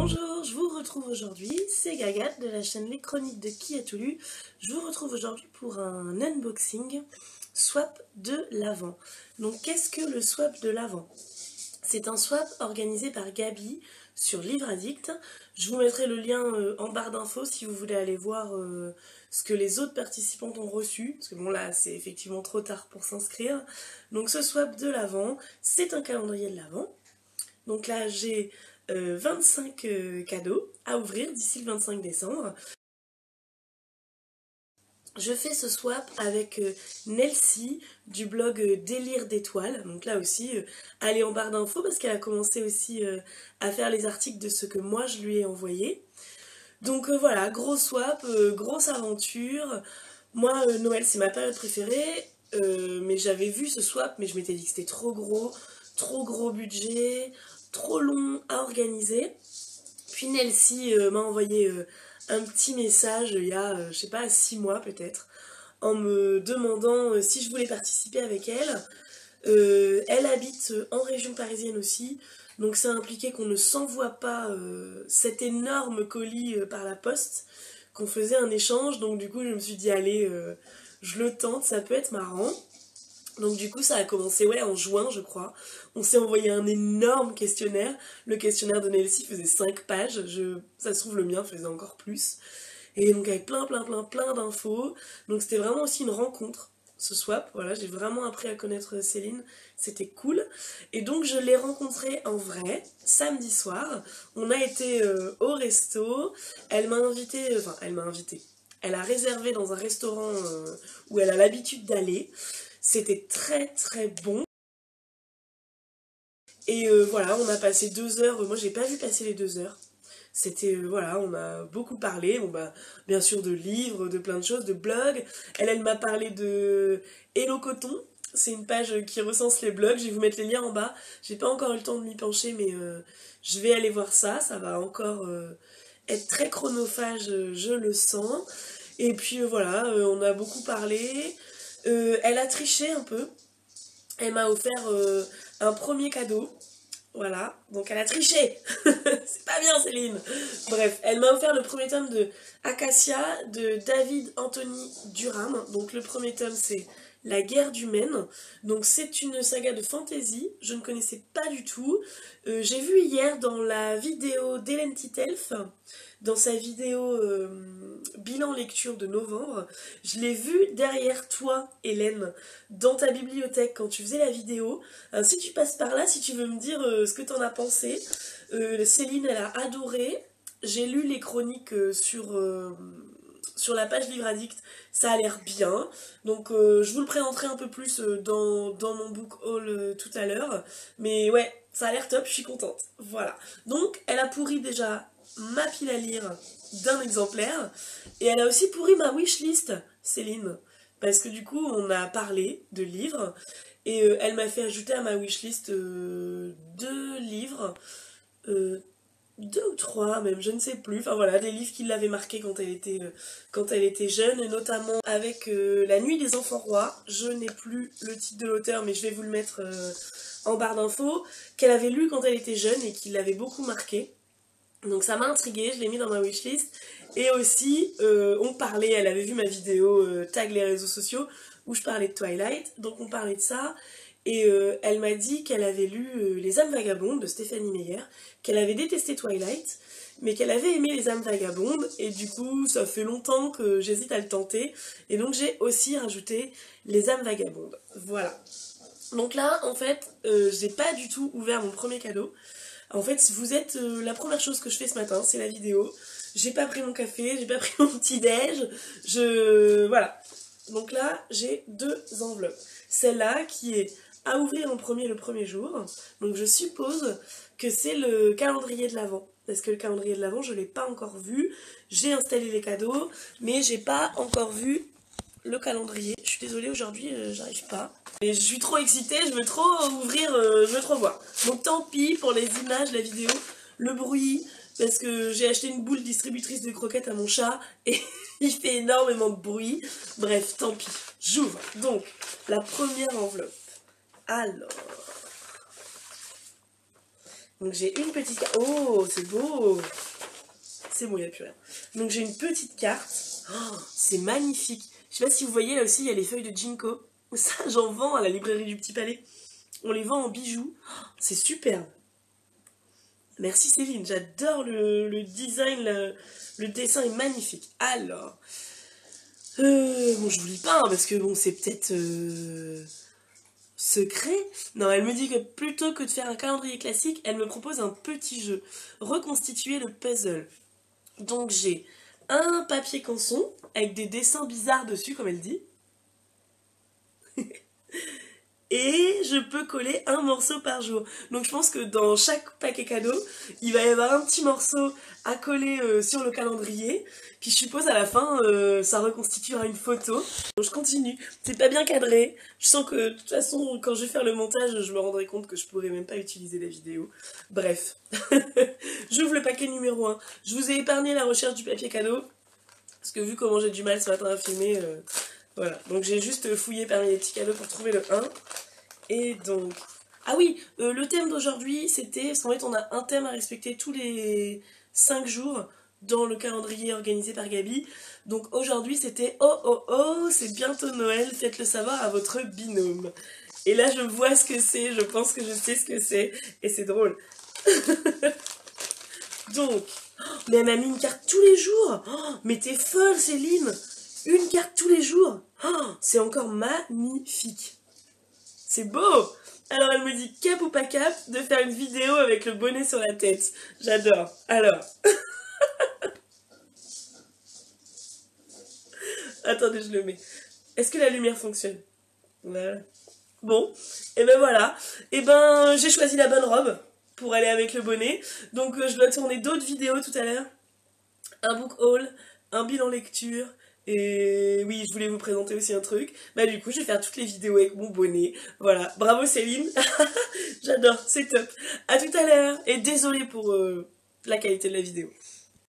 Bonjour, je vous retrouve aujourd'hui, c'est Gagat de la chaîne Les Chroniques de Qui a tout lu. Je vous retrouve aujourd'hui pour un unboxing swap de l'Avent. Donc qu'est-ce que le swap de l'Avent? C'est un swap organisé par Gabi sur Livre Addict. Je vous mettrai le lien en barre d'infos si vous voulez aller voir ce que les autres participantes ont reçu. Parce que bon là c'est effectivement trop tard pour s'inscrire. Donc ce swap de l'Avent, c'est un calendrier de l'Avent. Donc là j'ai 25 cadeaux à ouvrir d'ici le 25 décembre. Je fais ce swap avec Nelsie du blog Délire d'étoiles. Donc là aussi, allez en barre d'infos parce qu'elle a commencé aussi à faire les articles de ce que moi je lui ai envoyé. Donc voilà, gros swap, grosse aventure. Moi, Noël c'est ma période préférée, mais j'avais vu ce swap, mais je m'étais dit que c'était trop gros budget, trop long à organiser. Puis Nelsie m'a envoyé un petit message il y a, je sais pas, 6 mois peut-être, en me demandant si je voulais participer avec elle. Elle habite en région parisienne aussi, donc ça impliquait qu'on ne s'envoie pas cet énorme colis par la poste, qu'on faisait un échange, donc du coup je me suis dit allez, je le tente, ça peut être marrant. Donc du coup ça a commencé en juin je crois. On s'est envoyé un énorme questionnaire. Le questionnaire de Nelsie faisait 5 pages. Ça se trouve le mien faisait encore plus. Et donc avec plein d'infos. Donc c'était vraiment aussi une rencontre, ce swap. Voilà, j'ai vraiment appris à connaître Céline. C'était cool. Et donc je l'ai rencontrée en vrai, samedi soir. On a été au resto. Elle m'a invitée, Elle a réservé dans un restaurant où elle a l'habitude d'aller. C'était très bon. Et voilà, on a passé 2 heures. Moi, j'ai pas vu passer les 2 heures. C'était, voilà, on a beaucoup parlé. Bon, bah, bien sûr, de livres, de plein de choses, de blogs. Elle m'a parlé de Hello Coton. C'est une page qui recense les blogs. Je vais vous mettre les liens en bas. J'ai pas encore eu le temps de m'y pencher, mais je vais aller voir ça. Ça va encore être très chronophage, je le sens. Et puis voilà, on a beaucoup parlé. Elle a triché un peu. Elle m'a offert un premier cadeau. Voilà, donc elle a triché. C'est pas bien Céline. Bref, elle m'a offert le premier tome de Acacia de David Anthony Durham. Donc le premier tome c'est La guerre du Maine. Donc c'est une saga de fantasy. Je ne connaissais pas du tout. J'ai vu hier dans la vidéo d'Hélène Titelf, dans sa vidéo bilan lecture de novembre, je l'ai vu derrière toi, Hélène, dans ta bibliothèque quand tu faisais la vidéo. Si tu passes par là, si tu veux me dire ce que t'en as pensé. Céline, elle a adoré. J'ai lu les chroniques sur la page Livre Addict, ça a l'air bien. Donc je vous le présenterai un peu plus dans mon book haul tout à l'heure. Mais ouais, ça a l'air top, je suis contente. Voilà. Donc elle a pourri déjà ma pile à lire d'un exemplaire. Et elle a aussi pourri ma wishlist, Céline. Parce que du coup, on a parlé de livres. Et elle m'a fait ajouter à ma wishlist 2 livres. 2 ou 3 même, je ne sais plus. Enfin voilà, des livres qui l'avaient marqué quand elle était jeune. Et notamment avec La nuit des enfants rois. Je n'ai plus le titre de l'auteur, mais je vais vous le mettre en barre d'infos. Qu'elle avait lu quand elle était jeune et qui l'avait beaucoup marqué. Donc ça m'a intriguée, je l'ai mis dans ma wishlist. Et aussi, on parlait, elle avait vu ma vidéo Tag les réseaux sociaux, où je parlais de Twilight, donc on parlait de ça. Et elle m'a dit qu'elle avait lu Les âmes vagabondes de Stéphanie Meyer, qu'elle avait détesté Twilight, mais qu'elle avait aimé Les âmes vagabondes, et du coup ça fait longtemps que j'hésite à le tenter. Et donc j'ai aussi rajouté Les âmes vagabondes. Voilà. Donc là, en fait, j'ai pas du tout ouvert mon premier cadeau. En fait, vous êtes la première chose que je fais ce matin, c'est la vidéo. J'ai pas pris mon café, j'ai pas pris mon petit déj. Voilà. Donc là, j'ai 2 enveloppes. Celle-là qui est à ouvrir en premier le premier jour. Donc je suppose que c'est le calendrier de l'Avent. Parce que le calendrier de l'Avent, je l'ai pas encore vu. J'ai installé les cadeaux, mais j'ai pas encore vu le calendrier. Je suis désolée, aujourd'hui, j'arrive pas. Mais je suis trop excitée, je veux trop ouvrir, je veux trop voir. Donc tant pis pour les images, la vidéo, le bruit, parce que j'ai acheté une boule distributrice de croquettes à mon chat et il fait énormément de bruit. Bref, tant pis. J'ouvre. Donc, la première enveloppe. Alors... Donc j'ai une petite carte. Oh, c'est beau. C'est bon, il n'y a plus rien. Donc j'ai une petite carte. Oh, c'est magnifique. Je sais pas si vous voyez, là aussi, il y a les feuilles de ginkgo. Ça, j'en vends à la librairie du Petit Palais. On les vend en bijoux. Oh, c'est superbe. Merci Céline, j'adore le design, le dessin est magnifique. Alors, bon, je vous lis pas, hein, parce que bon, c'est peut-être secret. Non, elle me dit que plutôt que de faire un calendrier classique, elle me propose un petit jeu. Reconstituer le puzzle. Donc j'ai un papier canson avec des dessins bizarres dessus, comme elle dit. Et je peux coller un morceau par jour. Donc je pense que dans chaque paquet cadeau, il va y avoir un petit morceau à coller sur le calendrier. Puis je suppose à la fin, ça reconstituera une photo. Donc je continue. C'est pas bien cadré. Je sens que de toute façon, quand je vais faire le montage, je me rendrai compte que je pourrais même pas utiliser la vidéo. Bref. J'ouvre le paquet numéro 1. Je vous ai épargné la recherche du papier cadeau. Parce que vu comment j'ai du mal ce matin à filmer... voilà, donc j'ai juste fouillé parmi les petits cadeaux pour trouver le 1. Et donc... Ah oui, le thème d'aujourd'hui, c'était... Parce qu'en fait, on a un thème à respecter tous les 5 jours dans le calendrier organisé par Gabi. Donc aujourd'hui, c'était « Oh, oh, oh, c'est bientôt Noël, faites-le savoir à votre binôme ». Et là, je vois ce que c'est, je pense que je sais ce que c'est, et c'est drôle. Donc, mais elle m'a mis une carte tous les jours. Oh, mais t'es folle, Céline. Une carte tous les jours. Oh, c'est encore magnifique. C'est beau. Alors elle me dit cap ou pas cap de faire une vidéo avec le bonnet sur la tête. J'adore. Alors. Attendez, je le mets. Est-ce que la lumière fonctionne? Voilà. Bon, et ben voilà. Et ben j'ai choisi la bonne robe pour aller avec le bonnet. Donc je dois tourner d'autres vidéos tout à l'heure. Un book haul, un bilan lecture. Et oui, je voulais vous présenter aussi un truc. Bah du coup, je vais faire toutes les vidéos avec mon bonnet. Voilà, bravo Céline. J'adore, c'est top. À tout à l'heure. Et désolée pour la qualité de la vidéo.